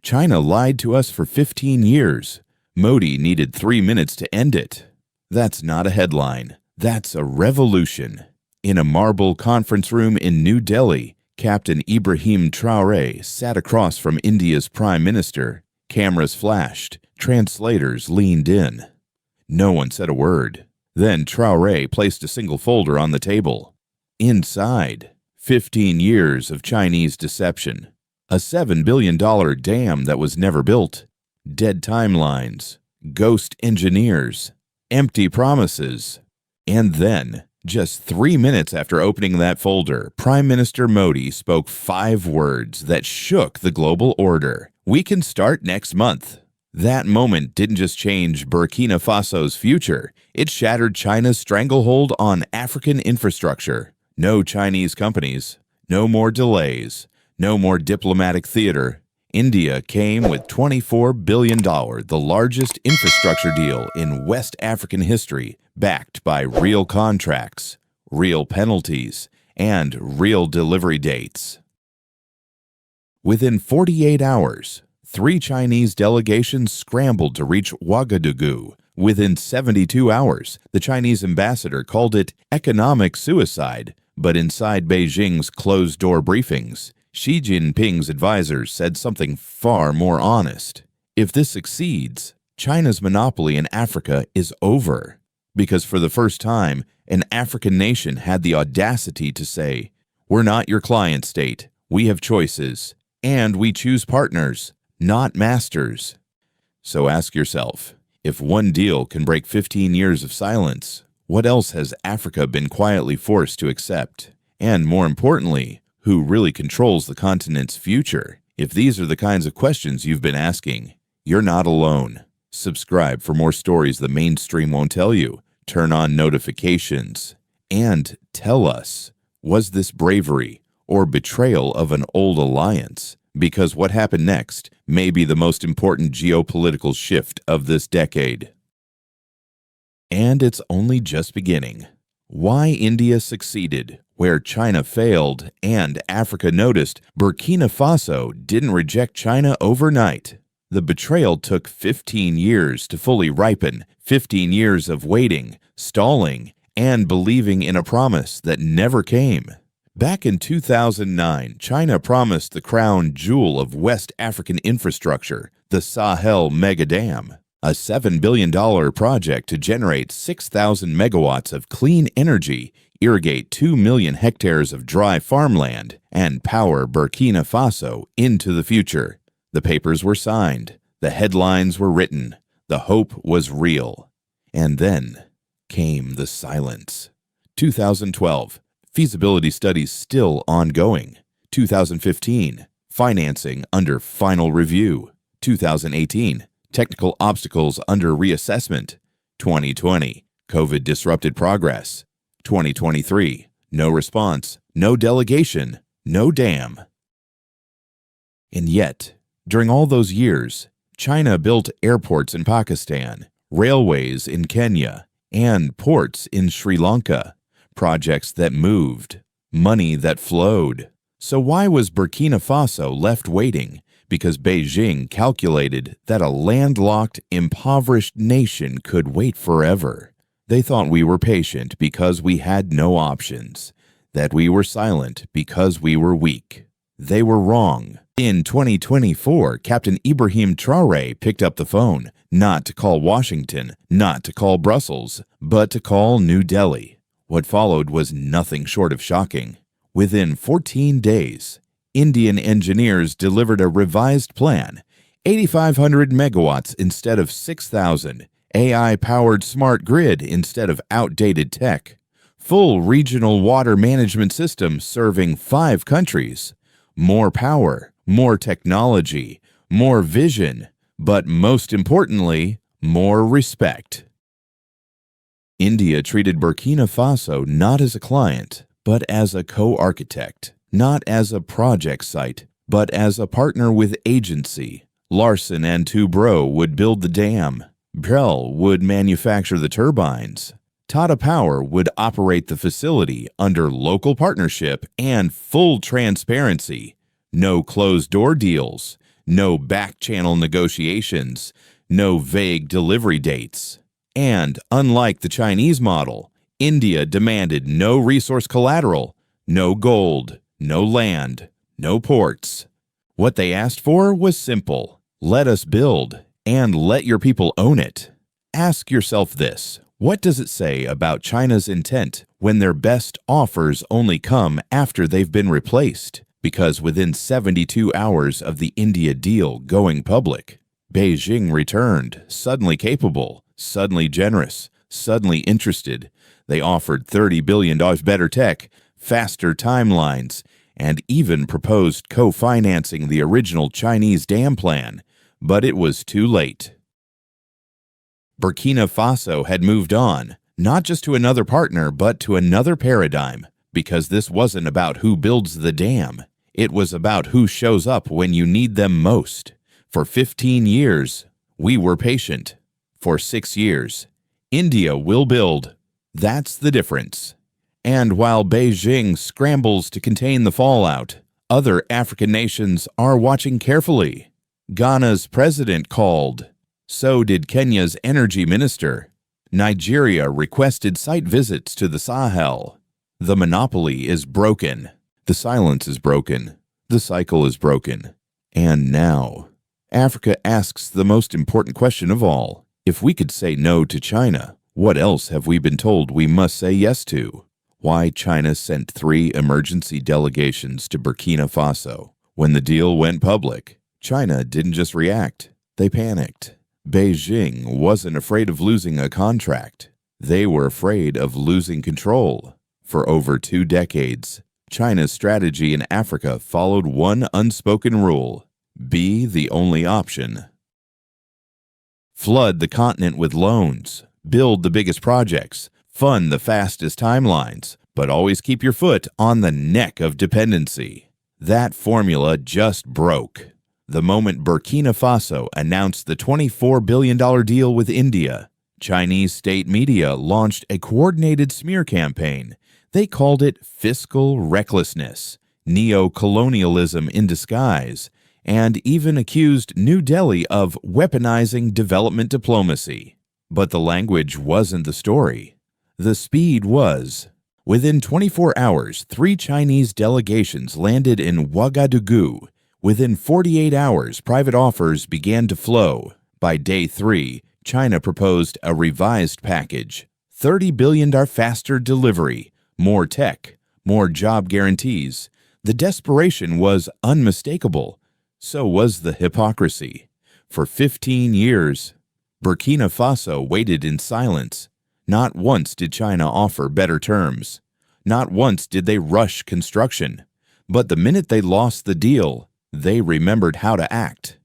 China lied to us for 15 years. Modi needed 3 minutes to end it. That's not a headline. That's a revolution. In a marble conference room in New Delhi, Captain Ibrahim Traoré sat across from India's Prime Minister. Cameras flashed. Translators leaned in. No one said a word. Then Traoré placed a single folder on the table. Inside, 15 years of Chinese deception. A $7 billion dam that was never built. Dead timelines. Ghost engineers. Empty promises. And then, just 3 minutes after opening that folder, Prime Minister Modi spoke 5 words that shook the global order. We can start next month. That moment didn't just change Burkina Faso's future. It shattered China's stranglehold on African infrastructure. No Chinese companies. No more delays. No more diplomatic theater. India came with $24 billion, the largest infrastructure deal in West African history, backed by real contracts, real penalties, and real delivery dates. Within 48 hours, 3 Chinese delegations scrambled to reach Ouagadougou. Within 72 hours, the Chinese ambassador called it economic suicide, but inside Beijing's closed-door briefings, Xi Jinping's advisors said something far more honest. If this succeeds, China's monopoly in Africa is over. Because for the first time, an African nation had the audacity to say, "We're not your client state. We have choices. And we choose partners, not masters." So ask yourself, if one deal can break 15 years of silence, what else has Africa been quietly forced to accept? And more importantly, who really controls the continent's future? If these are the kinds of questions you've been asking, you're not alone. Subscribe for more stories the mainstream won't tell you. Turn on notifications. And tell us, was this bravery or betrayal of an old alliance? Because what happened next may be the most important geopolitical shift of this decade. And it's only just beginning. Why India succeeded, where China failed, and Africa noticed Burkina Faso didn't reject China overnight. The betrayal took 15 years to fully ripen, 15 years of waiting, stalling, and believing in a promise that never came. Back in 2009, China promised the crown jewel of West African infrastructure, the Sahel Mega Dam, a $7 billion project to generate 6,000 megawatts of clean energy, irrigate 2 million hectares of dry farmland, and power Burkina Faso into the future. The papers were signed, the headlines were written, the hope was real. And then came the silence. 2012, feasibility studies still ongoing. 2015, financing under final review. 2018, technical obstacles under reassessment. 2020, COVID disrupted progress. 2023, no response, no delegation, no dam. And yet, during all those years, China built airports in Pakistan, railways in Kenya, and ports in Sri Lanka, projects that moved, money that flowed. So why was Burkina Faso left waiting? Because Beijing calculated that a landlocked, impoverished nation could wait forever. They thought we were patient because we had no options, that we were silent because we were weak. They were wrong. In 2024, Captain Ibrahim Traoré picked up the phone, not to call Washington, not to call Brussels, but to call New Delhi. What followed was nothing short of shocking. Within 14 days, Indian engineers delivered a revised plan, 8,500 megawatts instead of 6,000, AI-powered smart grid instead of outdated tech, full regional water management system serving 5 countries, more power, more technology, more vision, but most importantly, more respect. India treated Burkina Faso not as a client, but as a co-architect, not as a project site, but as a partner with agency. Larsen and Toubro would build the dam. Brel would manufacture the turbines. Tata Power would operate the facility under local partnership and full transparency. No closed-door deals, no back-channel negotiations, no vague delivery dates. And, unlike the Chinese model, India demanded no resource collateral, no gold, no land, no ports. What they asked for was simple: let us build, and let your people own it. Ask yourself this: what does it say about China's intent when their best offers only come after they've been replaced? Because within 72 hours of the India deal going public, Beijing returned, suddenly capable, suddenly generous, suddenly interested. They offered $30 billion better tech, faster timelines, and even proposed co-financing the original Chinese dam plan. But it was too late. Burkina Faso had moved on, not just to another partner, but to another paradigm, because this wasn't about who builds the dam. It was about who shows up when you need them most. For 15 years, we were patient. For 6 years, India will build. That's the difference. And while Beijing scrambles to contain the fallout, other African nations are watching carefully. Ghana's president called. So did Kenya's energy minister. Nigeria requested site visits to the Sahel. The monopoly is broken. The silence is broken. The cycle is broken. And now, Africa asks the most important question of all. If we could say no to China, what else have we been told we must say yes to? Why China sent 3 emergency delegations to Burkina Faso. When the deal went public, China didn't just react, they panicked. Beijing wasn't afraid of losing a contract. They were afraid of losing control. For over 2 decades, China's strategy in Africa followed one unspoken rule: be the only option. Flood the continent with loans, build the biggest projects, fund the fastest timelines, but always keep your foot on the neck of dependency. That formula just broke. The moment Burkina Faso announced the $24 billion deal with India, Chinese state media launched a coordinated smear campaign. They called it fiscal recklessness, neo-colonialism in disguise, and even accused New Delhi of weaponizing development diplomacy. But the language wasn't the story. The speed was. Within 24 hours, 3 Chinese delegations landed in Ouagadougou. Within 48 hours, private offers began to flow. By day 3, China proposed a revised package: $30 billion faster delivery, more tech, more job guarantees. The desperation was unmistakable. So was the hypocrisy. For 15 years, Burkina Faso waited in silence. Not once did China offer better terms. Not once did they rush construction. But the minute they lost the deal, they remembered how to act.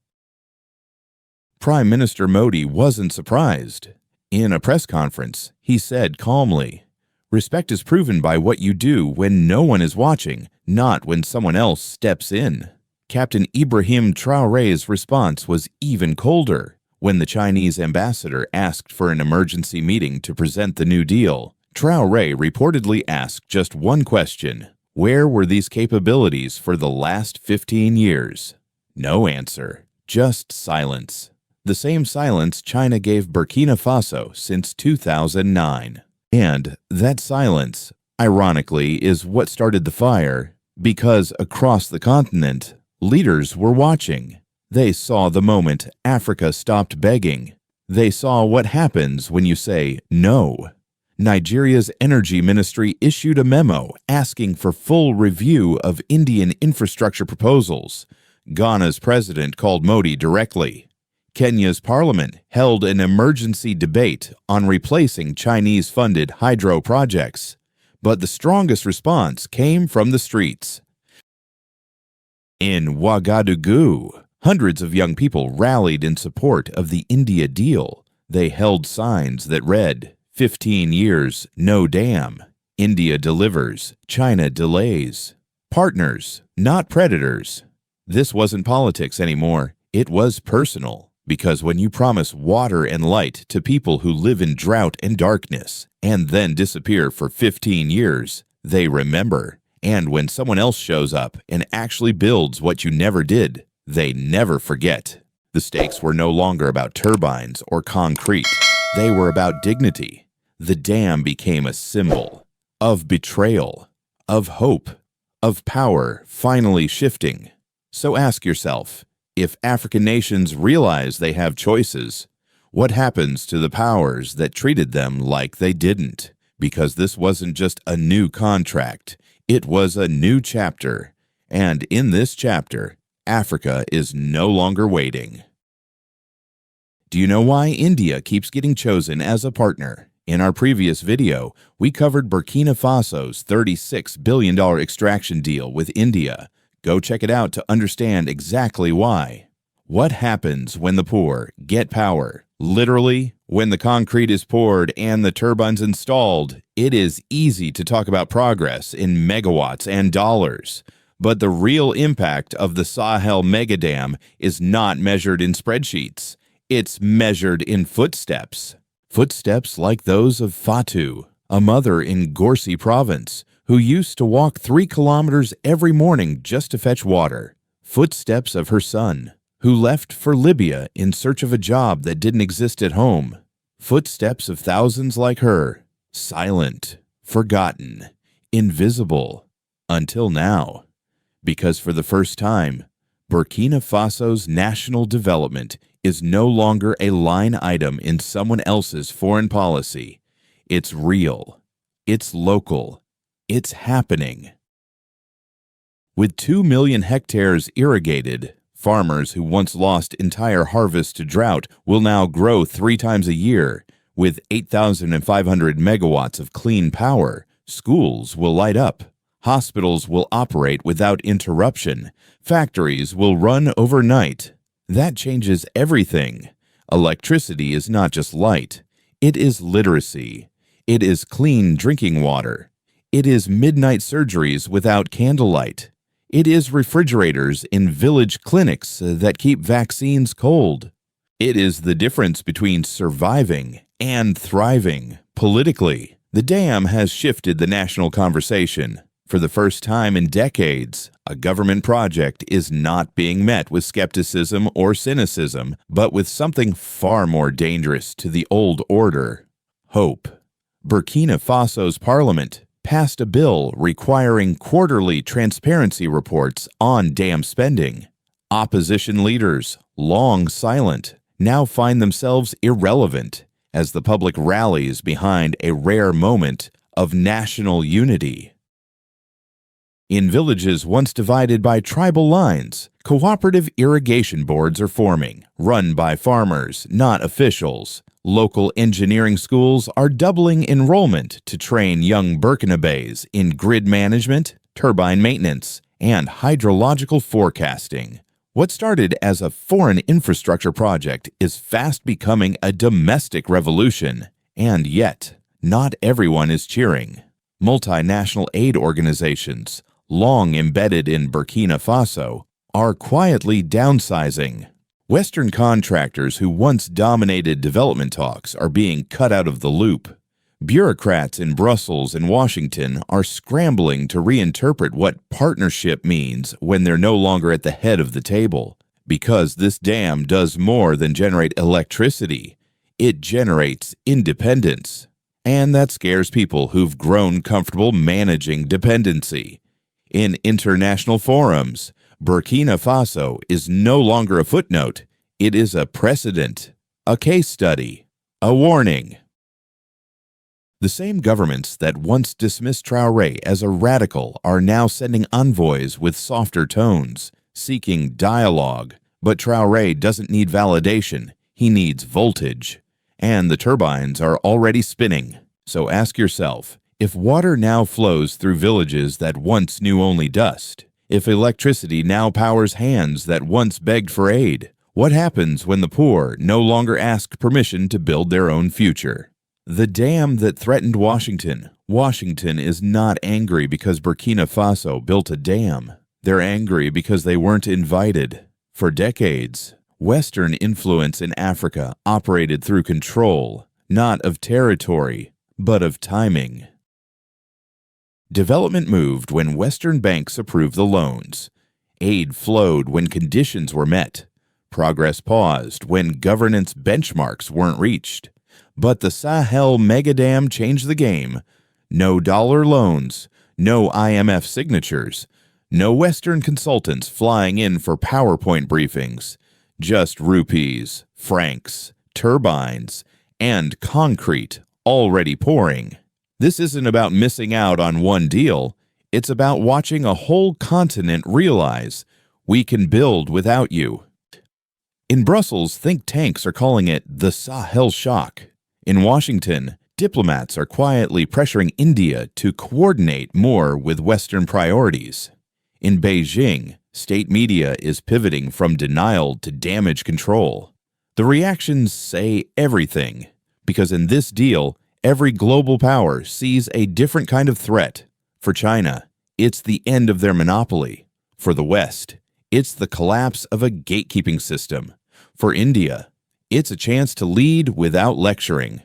Prime Minister Modi wasn't surprised. In a press conference, he said calmly, "Respect is proven by what you do when no one is watching, not when someone else steps in." Captain Ibrahim Traoré's response was even colder. When the Chinese ambassador asked for an emergency meeting to present the new deal, Traoré reportedly asked just one question: where were these capabilities for the last 15 years? No answer, just silence. The same silence China gave Burkina Faso since 2009. And that silence, ironically, is what started the fire, because across the continent, leaders were watching. They saw the moment Africa stopped begging. They saw what happens when you say no. Nigeria's energy ministry issued a memo asking for full review of Indian infrastructure proposals. Ghana's president called Modi directly. Kenya's parliament held an emergency debate on replacing Chinese-funded hydro projects. But the strongest response came from the streets. In Ouagadougou, hundreds of young people rallied in support of the India deal. They held signs that read, 15 years, no dam. India delivers, China delays. Partners, not predators. This wasn't politics anymore. It was personal. Because when you promise water and light to people who live in drought and darkness, and then disappear for 15 years, they remember. And when someone else shows up and actually builds what you never did, They never forget. The stakes were no longer about turbines or concrete. They were about dignity. The dam became a symbol of betrayal, of hope, of power finally shifting. So ask yourself, if African nations realize they have choices, what happens to the powers that treated them like they didn't? Because this wasn't just a new contract, it was a new chapter. And in this chapter, Africa is no longer waiting. Do you know why India keeps getting chosen as a partner? In our previous video, we covered Burkina Faso's $36 billion extraction deal with India. Go check it out to understand exactly why. What happens when the poor get power? Literally, when the concrete is poured and the turbines installed, it is easy to talk about progress in megawatts and dollars. But the real impact of the Sahel megadam is not measured in spreadsheets. It's measured in footsteps. Footsteps like those of Fatou, a mother in Gorsi province, who used to walk 3 kilometers every morning just to fetch water. Footsteps of her son, who left for Libya in search of a job that didn't exist at home. Footsteps of thousands like her, silent, forgotten, invisible, until now. Because for the first time, Burkina Faso's national development is no longer a line item in someone else's foreign policy. It's real. It's local. It's happening. With 2 million hectares irrigated, farmers who once lost entire harvests to drought will now grow 3 times a year. With 8,500 megawatts of clean power, schools will light up. Hospitals will operate without interruption. Factories will run overnight. That changes everything. Electricity is not just light. It is literacy. It is clean drinking water. It is midnight surgeries without candlelight. It is refrigerators in village clinics that keep vaccines cold. It is the difference between surviving and thriving politically. The dam has shifted the national conversation. For the first time in decades, a government project is not being met with skepticism or cynicism, but with something far more dangerous to the old order: hope. Burkina Faso's parliament passed a bill requiring quarterly transparency reports on dam spending. Opposition leaders, long silent, now find themselves irrelevant as the public rallies behind a rare moment of national unity. In villages once divided by tribal lines, cooperative irrigation boards are forming, run by farmers, not officials. Local engineering schools are doubling enrollment to train young Burkinabés in grid management, turbine maintenance, and hydrological forecasting. What started as a foreign infrastructure project is fast becoming a domestic revolution, and yet, not everyone is cheering. Multinational aid organizations, long embedded in Burkina Faso, are quietly downsizing. Western contractors who once dominated development talks are being cut out of the loop. Bureaucrats in Brussels and Washington are scrambling to reinterpret what partnership means when they're no longer at the head of the table. Because this dam does more than generate electricity, it generates independence. And that scares people who've grown comfortable managing dependency. In international forums, Burkina Faso is no longer a footnote. It is a precedent, a case study, a warning. The same governments that once dismissed Traoré as a radical are now sending envoys with softer tones, seeking dialogue. But Traoré doesn't need validation, he needs voltage. And the turbines are already spinning. So ask yourself, if water now flows through villages that once knew only dust, if electricity now powers hands that once begged for aid, what happens when the poor no longer ask permission to build their own future? The dam that threatened Washington is not angry because Burkina Faso built a dam. They're angry because they weren't invited. For decades, Western influence in Africa operated through control, not of territory, but of timing. Development moved when Western banks approved the loans. Aid flowed when conditions were met. Progress paused when governance benchmarks weren't reached. But the Sahel megadam changed the game. No dollar loans, no IMF signatures, no Western consultants flying in for PowerPoint briefings. Just rupees, francs, turbines, and concrete already pouring. This isn't about missing out on one deal. It's about watching a whole continent realize we can build without you. In Brussels, think tanks are calling it the Sahel shock. In Washington, diplomats are quietly pressuring India to coordinate more with Western priorities. In Beijing, state media is pivoting from denial to damage control. The reactions say everything, because in this deal, every global power sees a different kind of threat. For China, it's the end of their monopoly. For the West, it's the collapse of a gatekeeping system. For India, it's a chance to lead without lecturing.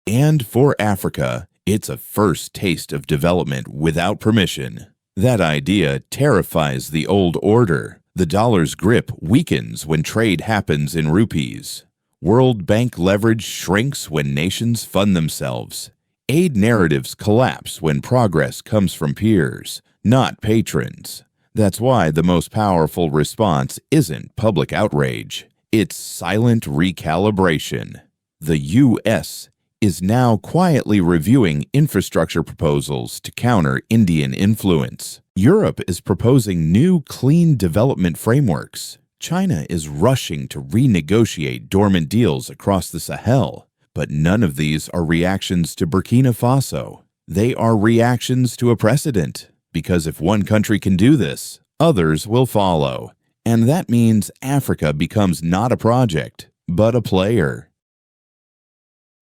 And for Africa, it's a first taste of development without permission. That idea terrifies the old order. The dollar's grip weakens when trade happens in rupees. World Bank leverage shrinks when nations fund themselves. Aid narratives collapse when progress comes from peers, not patrons. That's why the most powerful response isn't public outrage. It's silent recalibration. The U.S. is now quietly reviewing infrastructure proposals to counter Indian influence. Europe is proposing new clean development frameworks. China is rushing to renegotiate dormant deals across the Sahel. But none of these are reactions to Burkina Faso. They are reactions to a precedent. Because if one country can do this, others will follow. And that means Africa becomes not a project, but a player.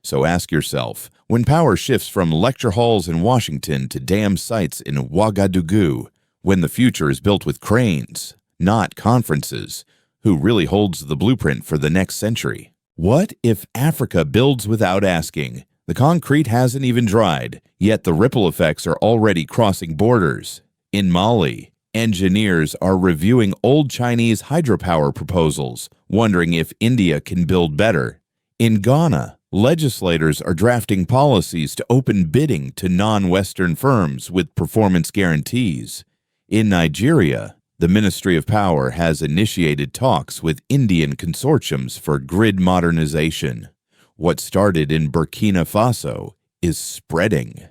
So ask yourself, when power shifts from lecture halls in Washington to dam sites in Ouagadougou, when the future is built with cranes, not conferences, who really holds the blueprint for the next century? What if Africa builds without asking? The concrete hasn't even dried, yet the ripple effects are already crossing borders. In Mali, engineers are reviewing old Chinese hydropower proposals, wondering if India can build better. In Ghana, legislators are drafting policies to open bidding to non-Western firms with performance guarantees. In Nigeria, the Ministry of Power has initiated talks with Indian consortiums for grid modernization. What started in Burkina Faso is spreading.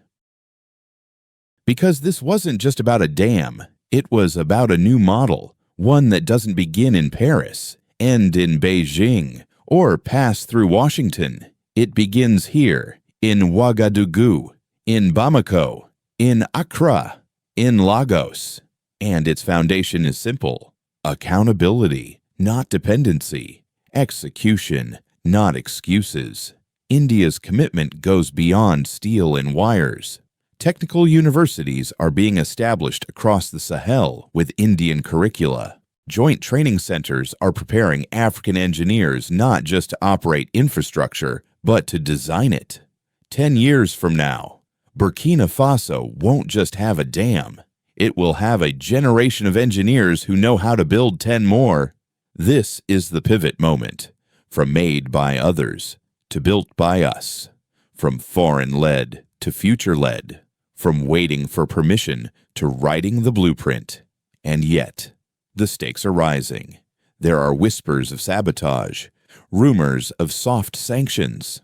Because this wasn't just about a dam, it was about a new model, one that doesn't begin in Paris, end in Beijing, or pass through Washington. It begins here, in Ouagadougou, in Bamako, in Accra, in Lagos. And its foundation is simple: accountability, not dependency; execution, not excuses. India's commitment goes beyond steel and wires. Technical universities are being established across the Sahel with Indian curricula. Joint training centers are preparing African engineers not just to operate infrastructure, but to design it. 10 years from now, Burkina Faso won't just have a dam. It will have a generation of engineers who know how to build 10 more. This is the pivot moment, from made by others to built by us, from foreign-led to future-led, from waiting for permission to writing the blueprint. And yet, the stakes are rising. There are whispers of sabotage, rumors of soft sanctions.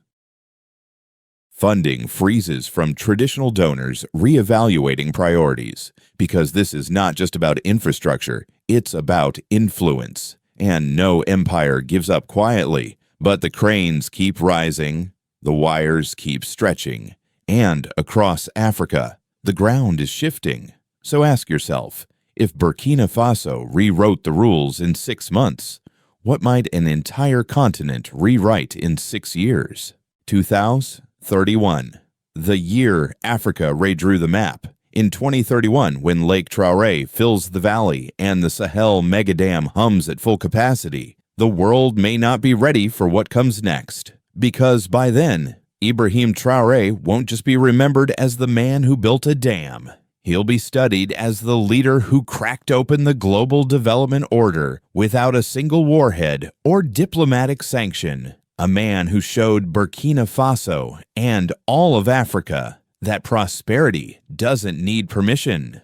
Funding freezes from traditional donors reevaluating priorities, because this is not just about infrastructure, it's about influence. And no empire gives up quietly, but the cranes keep rising, the wires keep stretching, and across Africa, the ground is shifting. So ask yourself, if Burkina Faso rewrote the rules in 6 months, what might an entire continent rewrite in 6 years? 2031, the year Africa redrew the map. In 2031, when Lake Traoré fills the valley and the Sahel megadam hums at full capacity, the world may not be ready for what comes next. Because by then, Ibrahim Traoré won't just be remembered as the man who built a dam. He'll be studied as the leader who cracked open the global development order without a single warhead or diplomatic sanction. A man who showed Burkina Faso and all of Africa that prosperity doesn't need permission.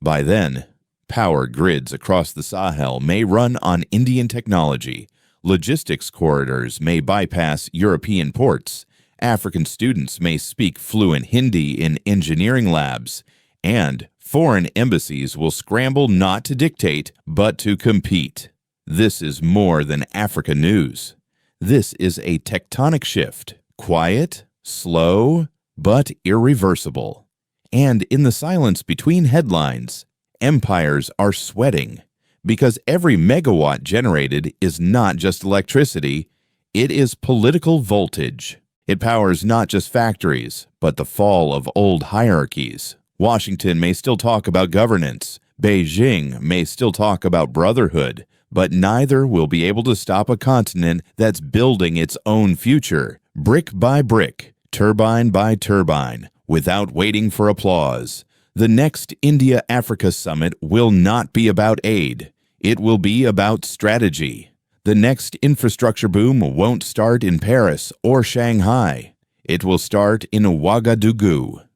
By then, power grids across the Sahel may run on Indian technology, logistics corridors may bypass European ports, African students may speak fluent Hindi in engineering labs, and foreign embassies will scramble not to dictate but to compete. This is more than Africa news. This is a tectonic shift, quiet, slow, but irreversible. And in the silence between headlines, empires are sweating, because every megawatt generated is not just electricity, it is political voltage. It powers not just factories, but the fall of old hierarchies. Washington may still talk about governance, Beijing may still talk about brotherhood, but neither will be able to stop a continent that's building its own future, brick by brick, turbine by turbine, without waiting for applause. The next India-Africa summit will not be about aid. It will be about strategy. The next infrastructure boom won't start in Paris or Shanghai. It will start in Ouagadougou.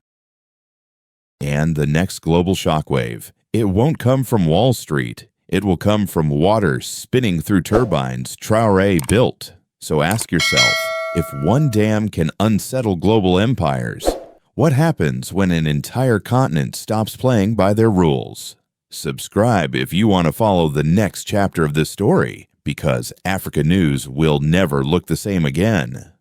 And the next global shockwave, it won't come from Wall Street. It will come from water spinning through turbines Traoré built. So ask yourself, if one dam can unsettle global empires, what happens when an entire continent stops playing by their rules? Subscribe if you want to follow the next chapter of this story, because Africa News will never look the same again.